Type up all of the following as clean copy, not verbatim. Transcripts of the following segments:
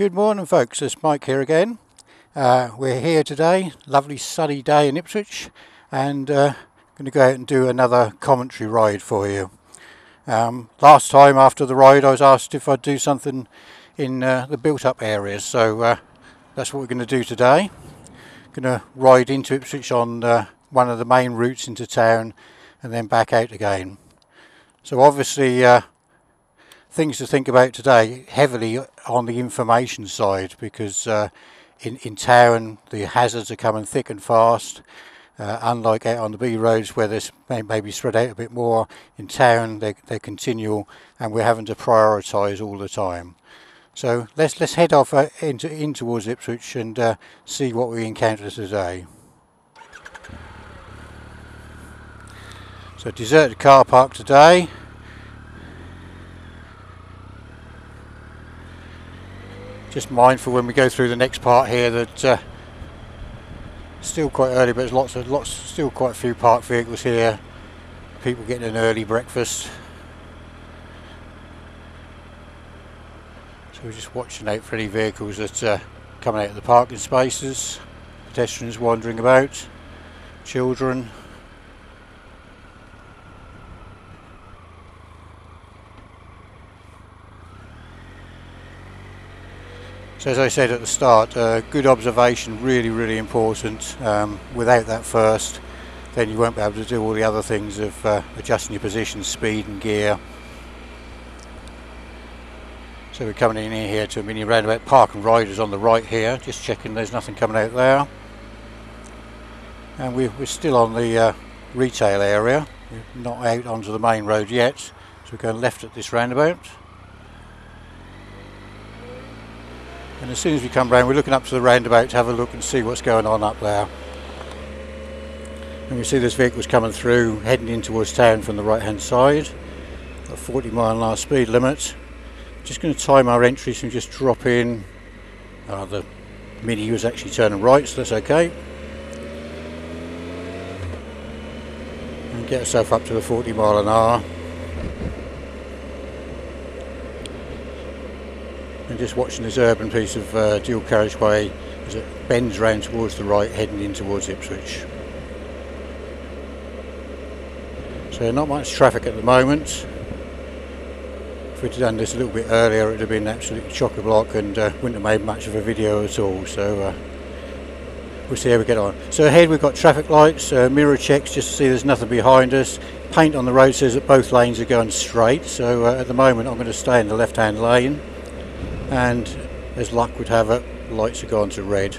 Good morning folks, it's Mike here again. We're here today, lovely sunny day in Ipswich, and going to go out and do another commentary ride for you. Last time after the ride I was asked if I'd do something in the built up areas, so that's what we're going to do today. Going to ride into Ipswich on one of the main routes into town and then back out again. So obviously things to think about today, heavily on the information side, because in town the hazards are coming thick and fast, unlike out on the B roads where this may be spread out a bit more. In town they're continual and we're having to prioritise all the time. So let's head off in towards Ipswich and see what we encounter today. So deserted car park today. Just mindful when we go through the next part here that still quite early, but there's still quite a few parked vehicles here. People getting an early breakfast. So we're just watching out for any vehicles that are coming out of the parking spaces. Pedestrians wandering about. Children. So as I said at the start, good observation, really important. Without that first, then you won't be able to do all the other things of adjusting your position, speed and gear. So we're coming in here to a mini roundabout. Park and riders on the right here, just checking there's nothing coming out there. And we're still on the retail area, we're not out onto the main road yet, so we're going left at this roundabout. And as soon as we come round, we're looking up to the roundabout to have a look and see what's going on up there. And we see there's vehicles coming through, heading in towards town from the right hand side. Got a 40-mile-an-hour speed limit. Just going to time our entry, so we just drop in. The Mini was actually turning right, so that's okay. And get ourselves up to the 40-mile-an-hour. And just watching this urban piece of dual carriageway as it bends round towards the right, heading in towards Ipswich. So not much traffic at the moment. If we'd done this a little bit earlier, it would have been absolutely chock-a-block and wouldn't have made much of a video at all. So we'll see how we get on. So ahead we've got traffic lights, mirror checks just to see there's nothing behind us. Paint on the road says that both lanes are going straight, so at the moment I'm going to stay in the left-hand lane. And as luck would have it, lights are gone to red.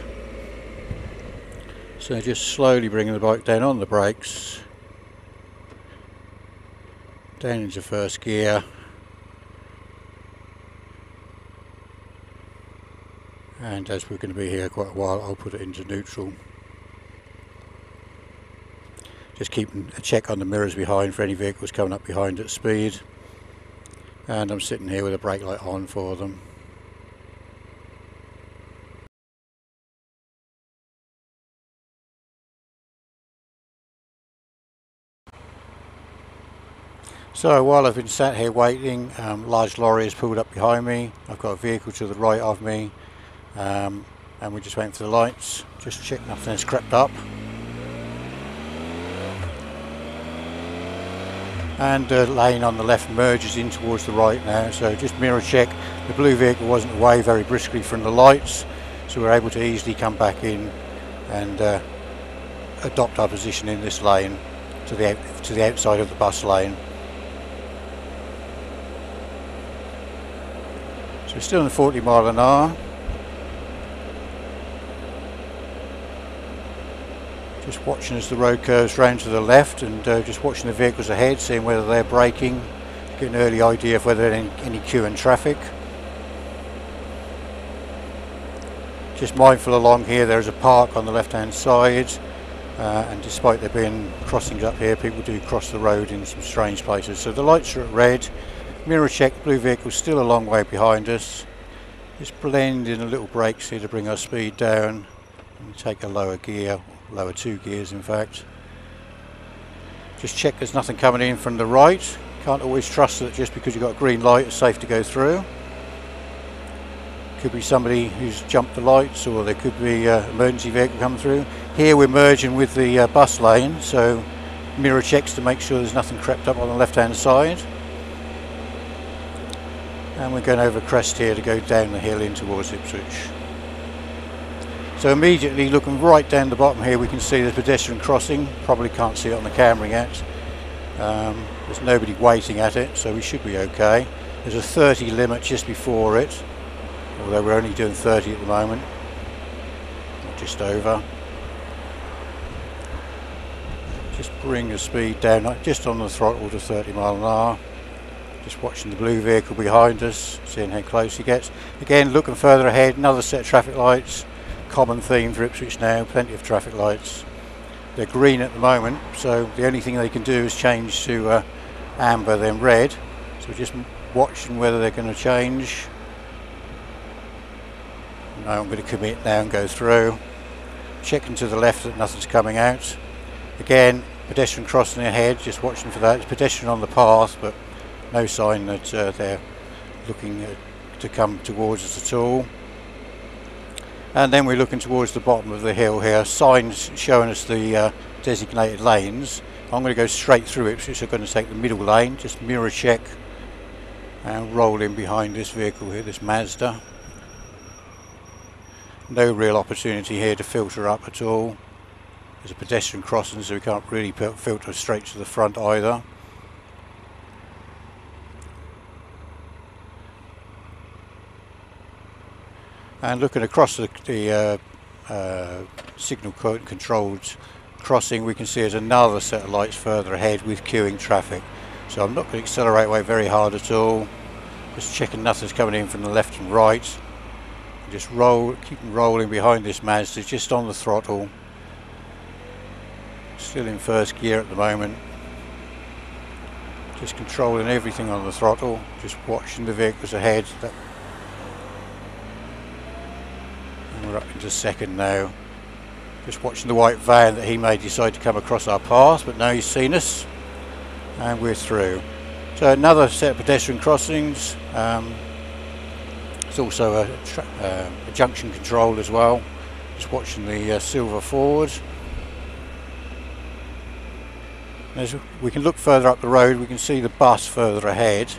So just slowly bringing the bike down on the brakes, down into first gear, and as we're going to be here quite a while, I'll put it into neutral. Just keeping a check on the mirrors behind for any vehicles coming up behind at speed, and I'm sitting here with a brake light on for them. So while I've been sat here waiting, large lorry has pulled up behind me. I've got a vehicle to the right of me, and we're just waiting for the lights. Just check nothing has crept up. And the lane on the left merges in towards the right now, so just mirror check. The blue vehicle wasn't away very briskly from the lights, so we're able to easily come back in and adopt our position in this lane to the outside of the bus lane. So we're still in the 40-mile-an-hour. Just watching as the road curves round to the left, and just watching the vehicles ahead, seeing whether they're braking, getting an early idea of whether there's any queue in traffic. Just mindful along here, there's a park on the left hand side, and despite there being crossings up here, people do cross the road in some strange places. So the lights are at red. Mirror check, blue vehicle still a long way behind us. Just blend in a little brakes here to bring our speed down and take a lower gear, lower 2 gears in fact. Just check there's nothing coming in from the right. Can't always trust that just because you've got a green light it's safe to go through. Could be somebody who's jumped the lights, or there could be an emergency vehicle come through. Here we're merging with the bus lane, so mirror checks to make sure there's nothing crept up on the left hand side. And we're going over a crest here to go down the hill in towards Ipswich. So immediately looking right down the bottom here, we can see the pedestrian crossing. Probably can't see it on the camera yet. There's nobody waiting at it, so we should be okay. There's a 30 limit just before it, although we're only doing 30 at the moment, just over. Just bring the speed down, just on the throttle to 30 miles an hour. Just watching the blue vehicle behind us, seeing how close he gets. Again, looking further ahead, another set of traffic lights. Common theme for Ipswich now, plenty of traffic lights. They're green at the moment, so the only thing they can do is change to amber, then red. So we're just watching whether they're going to change. No, I'm going to commit now and go through. Checking to the left that nothing's coming out. Again, pedestrian crossing ahead, just watching for that. It's pedestrian on the path, but no sign that they're looking to come towards us at all. And then we're looking towards the bottom of the hill here, signs showing us the designated lanes. I'm going to go straight through it, so I'm going to take the middle lane, just mirror check and roll in behind this vehicle here, this Mazda. No real opportunity here to filter up at all. There's a pedestrian crossing, so we can't really filter straight to the front either. And looking across the signal controlled crossing, we can see there's another set of lights further ahead with queuing traffic. So I'm not going to accelerate away very hard at all. Just checking nothing's coming in from the left and right. Just keeping rolling behind this Mazda, just on the throttle. Still in first gear at the moment. Just controlling everything on the throttle. Just watching the vehicles ahead. We're up into second now. Just watching the white van that he may decide to come across our path, but now he's seen us and we're through. So another set of pedestrian crossings. It's also a junction control as well. Just watching the silver Ford. As we can look further up the road, we can see the bus further ahead.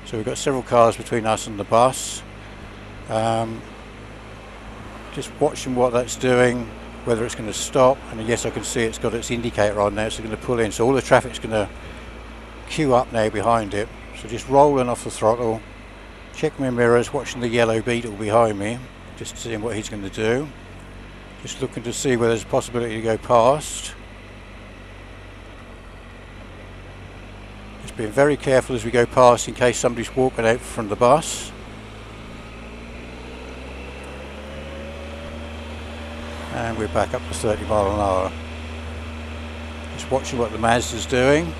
So we've got several cars between us and the bus. Just watching what that's doing, whether it's going to stop. And yes, I can see it's got its indicator on now, so it's going to pull in. So all the traffic's going to queue up now behind it. So just rolling off the throttle, check my mirrors, watching the yellow Beetle behind me, just seeing what he's going to do. Just looking to see whether there's a possibility to go past. Just being very careful as we go past in case somebody's walking out from the bus. And we're back up to 30 miles an hour. Just watching what the Mazda's doing.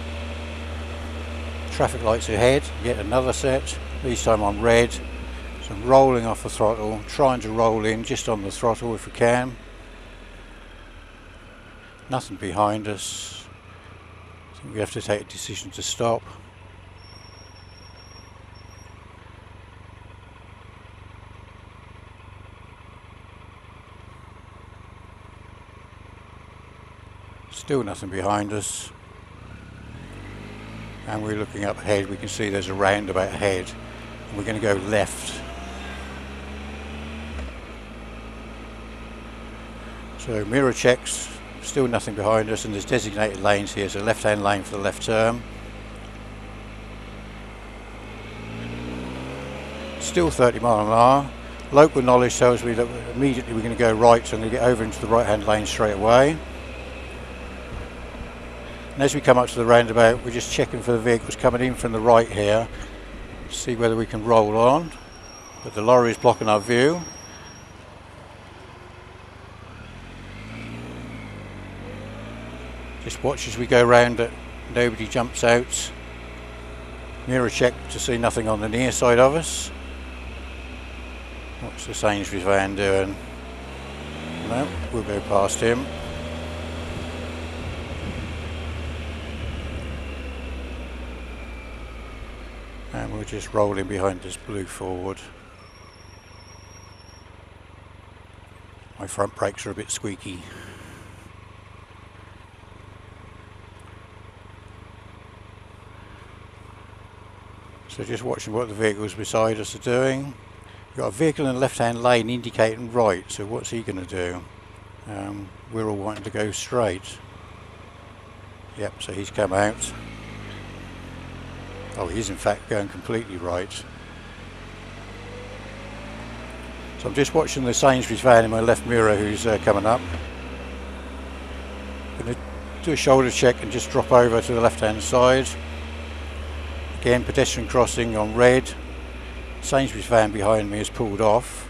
Traffic lights ahead, yet another set. This time on red. So I'm rolling off the throttle, trying to roll in just on the throttle if we can. Nothing behind us. I think we have to take a decision to stop. Still nothing behind us, and we're looking up ahead. We can see there's a roundabout ahead, and we're going to go left. So mirror checks, still nothing behind us, and there's designated lanes here, so left hand lane for the left turn. Still 30 miles an hour. Local knowledge tells me that immediately we're going to go right, so I'm going to get over into the right hand lane straight away. And as we come up to the roundabout, we're just checking for the vehicles coming in from the right here, see whether we can roll on, but the lorry is blocking our view. Just watch as we go round it, nobody jumps out. Mirror check to see nothing on the near side of us. What's the Sainsbury's van doing? No, we'll go past him. And we're just rolling behind this blue Ford. My front brakes are a bit squeaky. So just watching what the vehicles beside us are doing. We've got a vehicle in the left hand lane indicating right, so what's he going to do? We're all wanting to go straight. Yep, so he's come out. Oh, he's in fact going completely right. So I'm just watching the Sainsbury's van in my left mirror who's coming up. Going to do a shoulder check and just drop over to the left hand side. Again, pedestrian crossing on red. Sainsbury's van behind me has pulled off,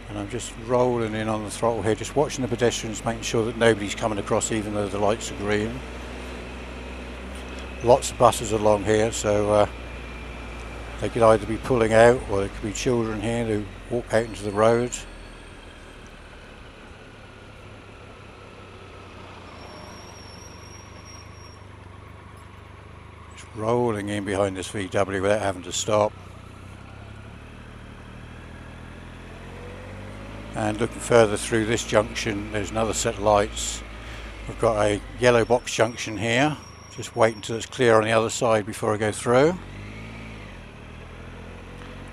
and I'm just rolling in on the throttle here, just watching the pedestrians, making sure that nobody's coming across even though the lights are green. Lots of buses along here, so they could either be pulling out or there could be children here who walk out into the road. Just rolling in behind this VW without having to stop. And looking further through this junction, there's another set of lights. We've got a yellow box junction here. Just wait until it's clear on the other side before I go through.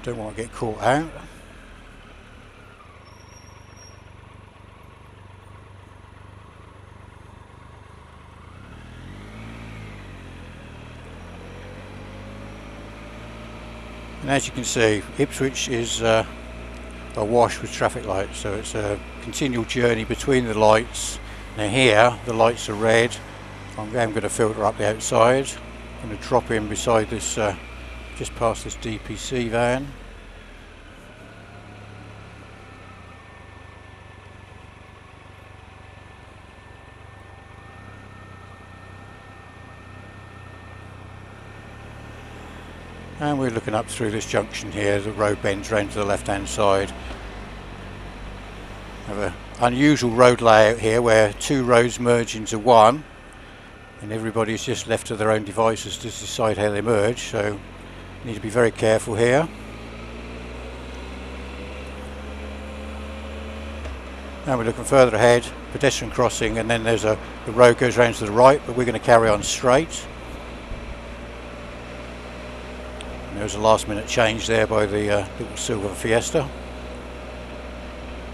Don't want to get caught out. And as you can see, Ipswich is awash with traffic lights, so it's a continual journey between the lights. Now here the lights are red. I'm going to filter up the outside. I'm going to drop in beside this, just past this DPC van. And we're looking up through this junction here. The road bends round to the left hand side. Have an unusual road layout here where two roads merge into one, and everybody's just left to their own devices to decide how they merge, so need to be very careful here. And we're looking further ahead, pedestrian crossing, and then there's the road goes round to the right, but we're going to carry on straight. There was a last minute change there by the little silver Fiesta.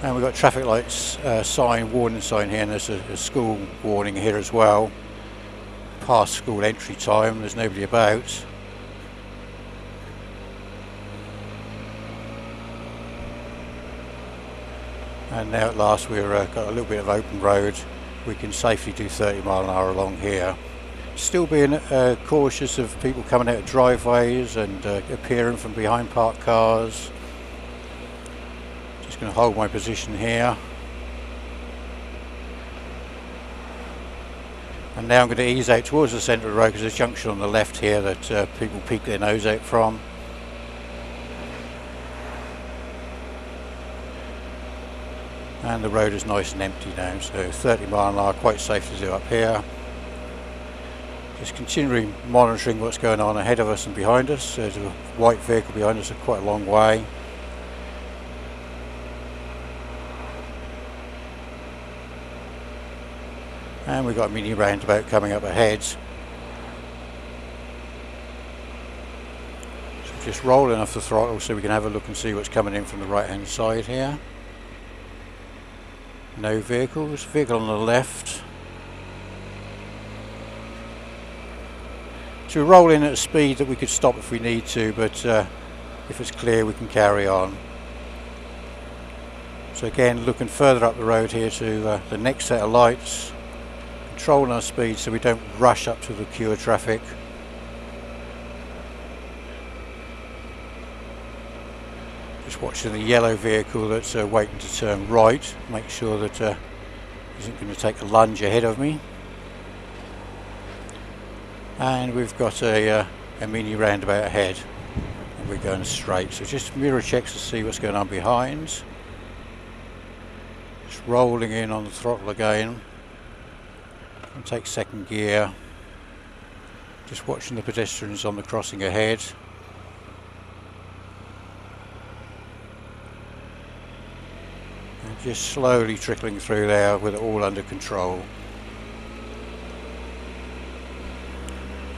And we've got traffic lights sign, warning sign here, and there's a school warning here as well. Past school entry time, there's nobody about. And now at last we've got a little bit of open road. We can safely do 30 mile an hour along here. Still being cautious of people coming out of driveways and appearing from behind parked cars. Just going to hold my position here. And now I'm going to ease out towards the centre of the road because there's a junction on the left here that people peek their nose out from. And the road is nice and empty now, so 30 mile an hour, quite safe to do up here. Just continually monitoring what's going on ahead of us and behind us. There's a white vehicle behind us, quite a long way. And we've got a mini roundabout coming up ahead. So just rolling off the throttle so we can have a look and see what's coming in from the right hand side here. No vehicles, vehicle on the left. So we roll in at a speed that we could stop if we need to, but if it's clear we can carry on. So again, looking further up the road here to the next set of lights, controlling our speed so we don't rush up to the queue of traffic. Just watching the yellow vehicle that's waiting to turn right, make sure that isn't going to take a lunge ahead of me. And we've got a mini roundabout ahead and we're going straight, so just mirror checks to see what's going on behind. Just rolling in on the throttle again and take second gear, just watching the pedestrians on the crossing ahead. And just slowly trickling through there with it all under control.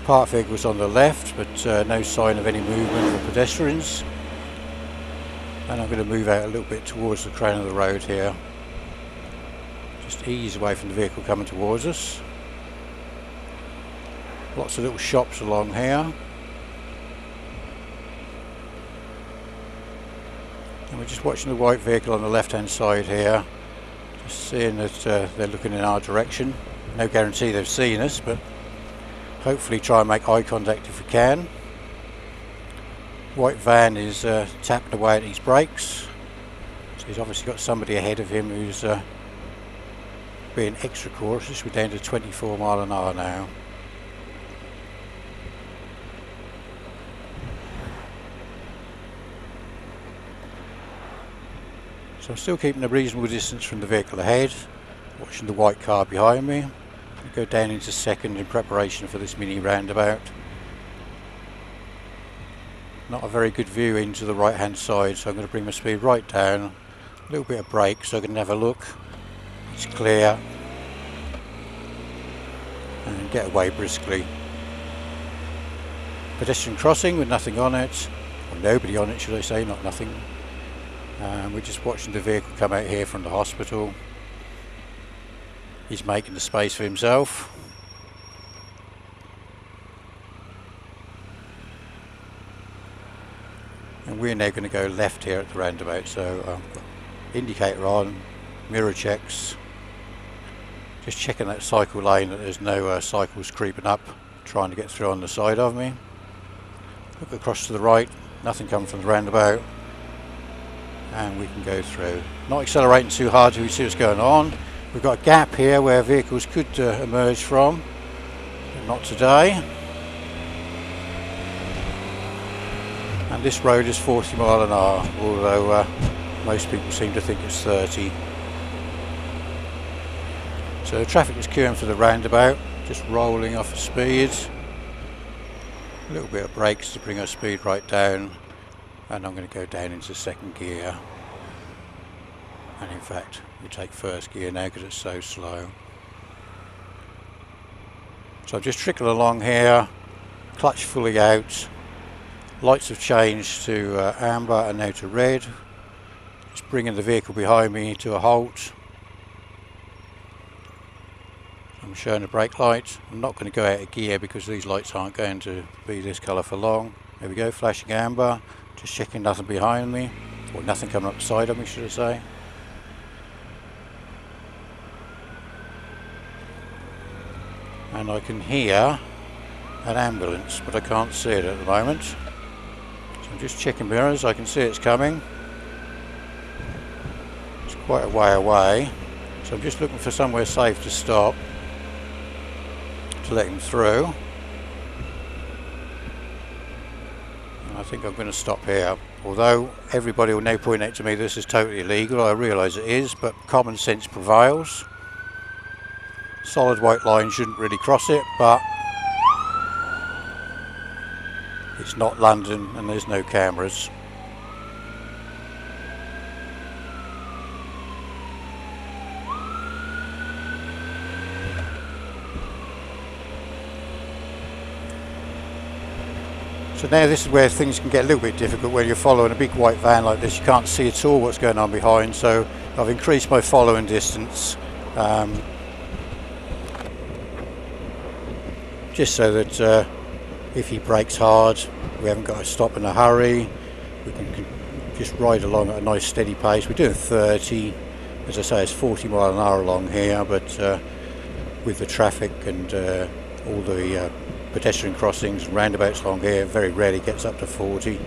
Parked vehicles on the left, but no sign of any movement of pedestrians. And I'm going to move out a little bit towards the crown of the road here. Just ease away from the vehicle coming towards us. Lots of little shops along here. And we're just watching the white vehicle on the left hand side here. Just seeing that they're looking in our direction. No guarantee they've seen us, but hopefully try and make eye contact if we can. White van is tapping away at his brakes. So he's obviously got somebody ahead of him who's being extra cautious. We're down to 24 mile an hour now. So I'm still keeping a reasonable distance from the vehicle ahead, watching the white car behind me. I'll go down into second in preparation for this mini roundabout. Not a very good view into the right hand side, so I'm going to bring my speed right down, a little bit of brake so I can have a look. It's clear, and get away briskly. Pedestrian crossing with nothing on it, or nobody on it should I say, not nothing. We're just watching the vehicle come out here from the hospital. He's making the space for himself. And we're now going to go left here at the roundabout, so indicator on, mirror checks, just checking that cycle lane that there's no cycles creeping up trying to get through on the side of me. Look across to the right, nothing coming from the roundabout, and we can go through. Not accelerating too hard till we see what's going on. We've got a gap here where vehicles could emerge from, but not today. And this road is 40 mile an hour, although most people seem to think it's 30. So the traffic is queuing for the roundabout, just rolling off the speed. A little bit of brakes to bring our speed right down, and I'm going to go down into second gear. And in fact, we take first gear now because it's so slow. So I've just trickled along here, clutch fully out. Lights have changed to amber and now to red. Just bringing the vehicle behind me to a halt. I'm showing a brake light. I'm not going to go out of gear because these lights aren't going to be this colour for long. There we go, flashing amber. Just checking nothing behind me, or nothing coming up the side of me, should I say. And I can hear an ambulance, but I can't see it at the moment. So I'm just checking mirrors. I can see it's coming. It's quite a way away, so I'm just looking for somewhere safe to stop to let him through. And I think I'm going to stop here. Although everybody will now point out to me this is totally illegal, I realise it is, but common sense prevails. Solid white line shouldn't really cross it, but it's not London and there's no cameras. So now this is where things can get a little bit difficult when you're following a big white van like this. You can't see at all what's going on behind, so I've increased my following distance. Just so that if he brakes hard, we haven't got to stop in a hurry. We can just ride along at a nice steady pace. We're doing 30. As I say, it's 40 mile an hour along here, but with the traffic and all the pedestrian crossings and roundabouts along here, very rarely gets up to 40.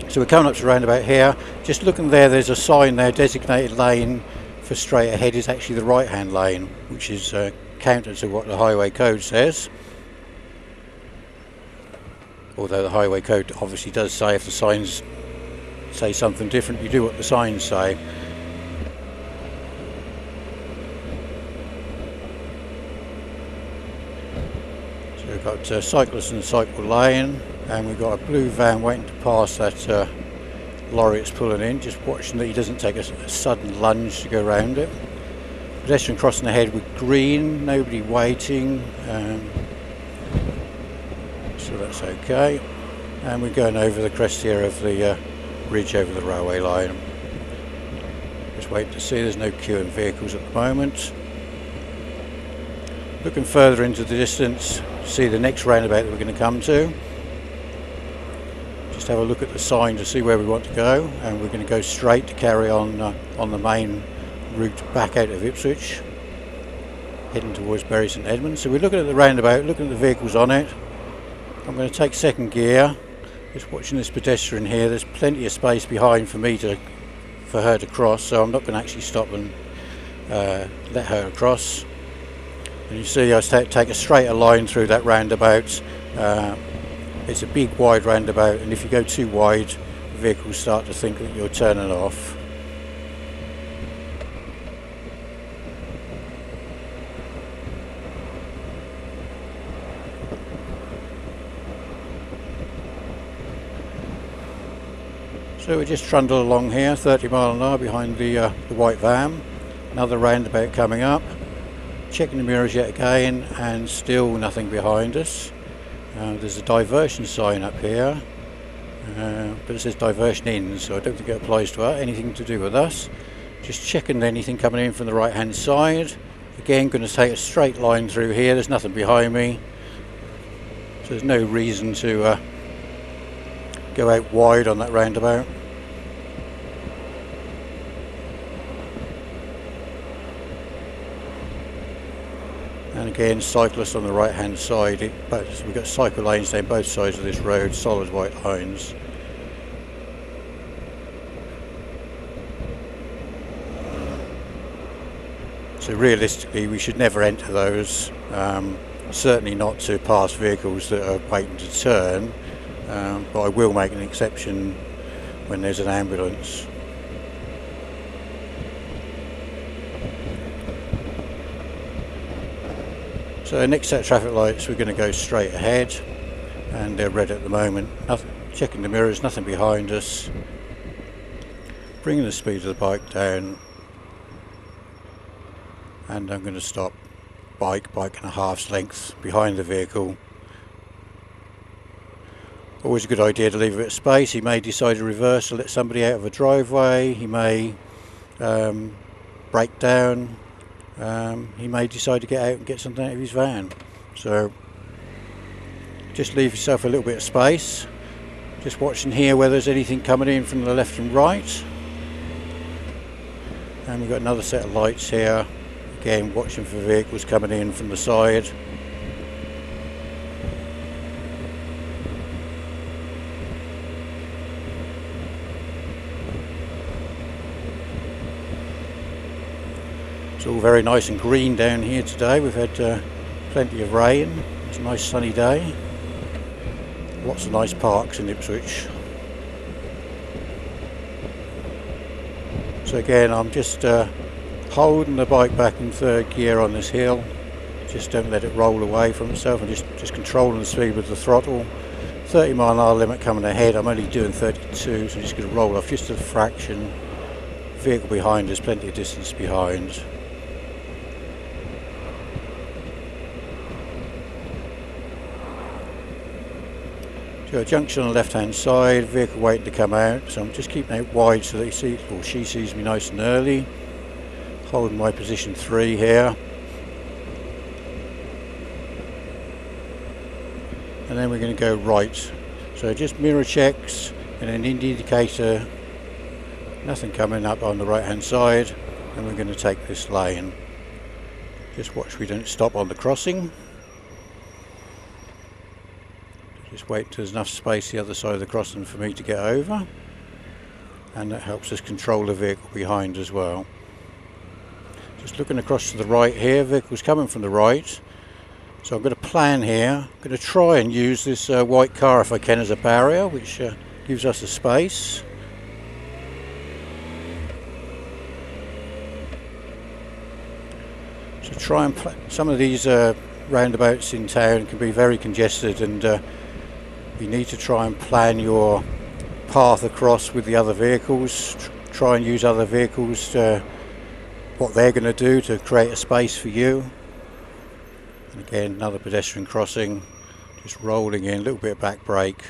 So we're coming up to the roundabout here. Just looking there, there's a sign there, designated lane for straight ahead is actually the right hand lane, which is counter to what the highway code says. Although the highway code obviously does say if the signs say something different, you do what the signs say. So we've got cyclists in the cycle lane, and we've got a blue van waiting to pass that lorry it's pulling in, just watching that he doesn't take a sudden lunge to go around it. Pedestrian crossing ahead with green, nobody waiting, so that's okay. And we're going over the crest here of the bridge over the railway line. Just wait to see, there's no queuing vehicles at the moment. Looking further into the distance, see the next roundabout that we're going to come to. Just have a look at the sign to see where we want to go, and we're going to go straight to carry on the main route back out of Ipswich, heading towards Bury St Edmunds. So we're looking at the roundabout, looking at the vehicles on it. I'm going to take second gear, just watching this pedestrian here. There's plenty of space behind for her to cross, so I'm not going to actually stop and let her across. And you see I take a straighter line through that roundabout. It's a big wide roundabout, and if you go too wide, vehicles start to think that you're turning off. So we just trundle along here, 30 mile an hour behind the white van. Another roundabout coming up. Checking the mirrors yet again, and still nothing behind us. There's a diversion sign up here, but it says diversion in, so I don't think it applies to anything to do with us. Just checking anything coming in from the right hand side. Again, going to take a straight line through here. There's nothing behind me, so there's no reason to go out wide on that roundabout. And again, cyclists on the right hand side. We've got cycle lanes down both sides of this road, solid white lines. So realistically we should never enter those, certainly not to pass vehicles that are waiting to turn, but I will make an exception when there's an ambulance. So next set of traffic lights, we're going to go straight ahead, and they're red at the moment. Checking the mirrors, nothing behind us. Bringing the speed of the bike down, and I'm going to stop bike and a half's length behind the vehicle. Always a good idea to leave a bit of space. He may decide to reverse to let somebody out of a driveway. He may break down. He may decide to get out and get something out of his van. So just leave yourself a little bit of space. Just watching here whether there's anything coming in from the left and right. And we've got another set of lights here. Again, watching for vehicles coming in from the side. It's all very nice and green down here today. We've had plenty of rain. It's a nice sunny day. Lots of nice parks in Ipswich. So again, I'm just holding the bike back in third gear on this hill. Just don't let it roll away from itself, and just controlling the speed with the throttle. 30 mile an hour limit coming ahead. I'm only doing 32, so I'm just going to roll off just a fraction. Vehicle behind us, plenty of distance behind. So a junction on the left hand side, vehicle waiting to come out, so I'm just keeping it wide so that she sees me nice and early. Holding my position 3 here. And then we're going to go right. So just mirror checks and an indicator, nothing coming up on the right hand side, and we're going to take this lane. Just watch we don't stop on the crossing. Just wait until there's enough space the other side of the crossing for me to get over, and that helps us control the vehicle behind as well. Just looking across to the right here, vehicles coming from the right. So I'm going to plan here. I'm going to try and use this white car if I can as a barrier, which gives us a space. So try and some of these roundabouts in town can be very congested, and you need to try and plan your path across with the other vehicles, try and use other vehicles to what they're going to do to create a space for you. And again, another pedestrian crossing, just rolling in, a little bit of back brake.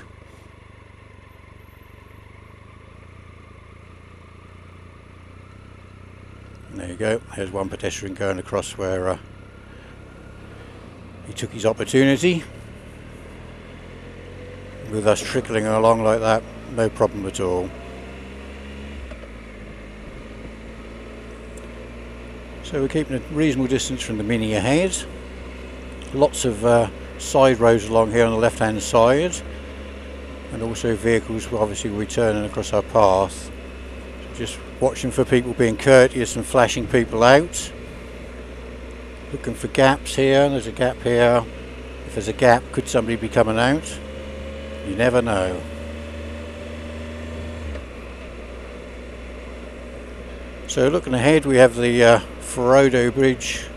And there you go, there's one pedestrian going across where he took his opportunity. With us trickling along like that, no problem at all. So we're keeping a reasonable distance from the Mini ahead. Lots of side roads along here on the left hand side, and also vehicles obviously returning across our path. So just watching for people being courteous and flashing people out. Looking for gaps here. There's a gap here. If there's a gap, could somebody be coming out? You never know. So looking ahead, we have the Ferodo Bridge,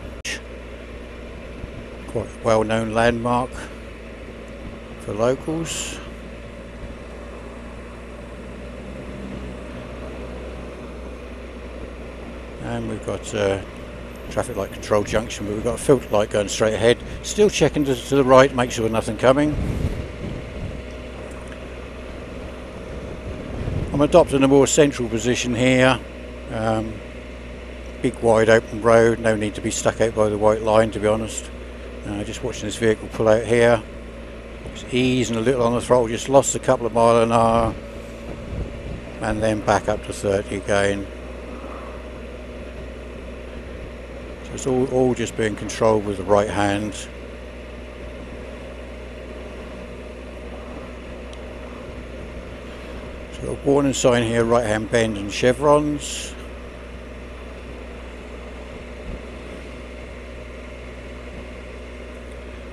quite a well-known landmark for locals. And we've got traffic light control junction, but we've got a filter light going straight ahead. Still checking to the right, make sure nothing coming. I'm adopting a more central position here. Big wide open road, no need to be stuck out by the white line, to be honest. Just watching this vehicle pull out here, just easing a little on the throttle, just lost a couple of miles an hour, and then back up to 30 again. So it's all just being controlled with the right hand. So got a warning sign here, right hand bend and chevrons.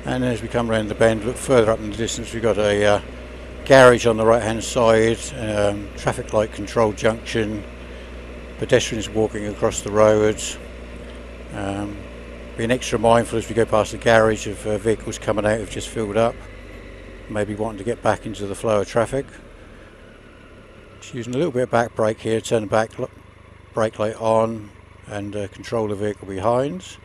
And as we come around the bend, look further up in the distance, we've got a garage on the right hand side, traffic light control junction, pedestrians walking across the road. Being extra mindful as we go past the garage of vehicles coming out who've just filled up, maybe wanting to get back into the flow of traffic. Just using a little bit of back brake here, turn the back brake light on and control the vehicle behind.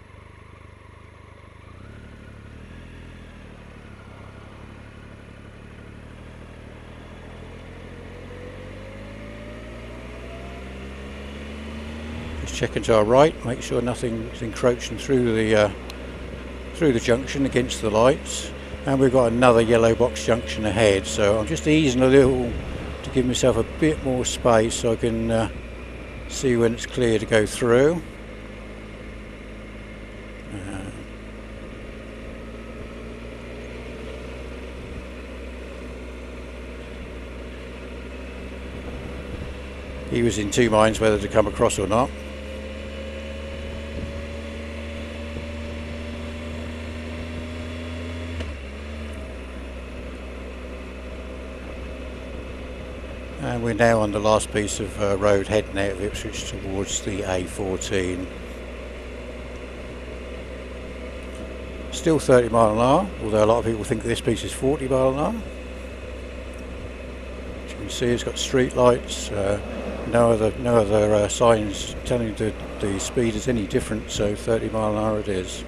Checking to our right, make sure nothing's encroaching through the junction against the lights. And we've got another yellow box junction ahead, so I'm just easing a little to give myself a bit more space so I can see when it's clear to go through. He was in two minds whether to come across or not. And we're now on the last piece of road heading out of Ipswich towards the A14. Still 30 mile an hour, although a lot of people think this piece is 40 mile an hour. As you can see, it's got street lights, no other signs telling you the speed is any different, so 30 mile an hour it is.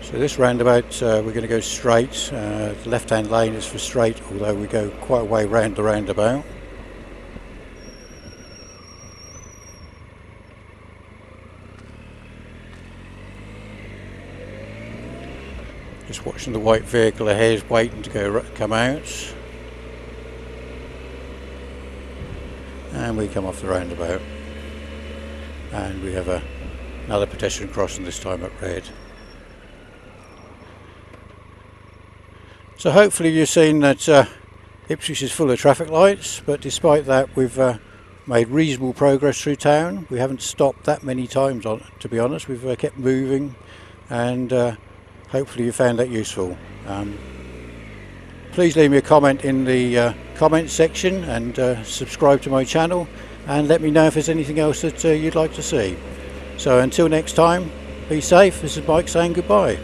So this roundabout, we're going to go straight. The left-hand lane is for straight, although we go quite a way round the roundabout. Just watching the white vehicle ahead, waiting to come out. And we come off the roundabout. And we have another pedestrian crossing, this time at red. So hopefully you've seen that Ipswich is full of traffic lights, but despite that we've made reasonable progress through town. We haven't stopped that many times, to be honest. We've kept moving, and hopefully you found that useful. Please leave me a comment in the comments section, and subscribe to my channel, and let me know if there's anything else that you'd like to see. So until next time, be safe. This is Mike saying goodbye.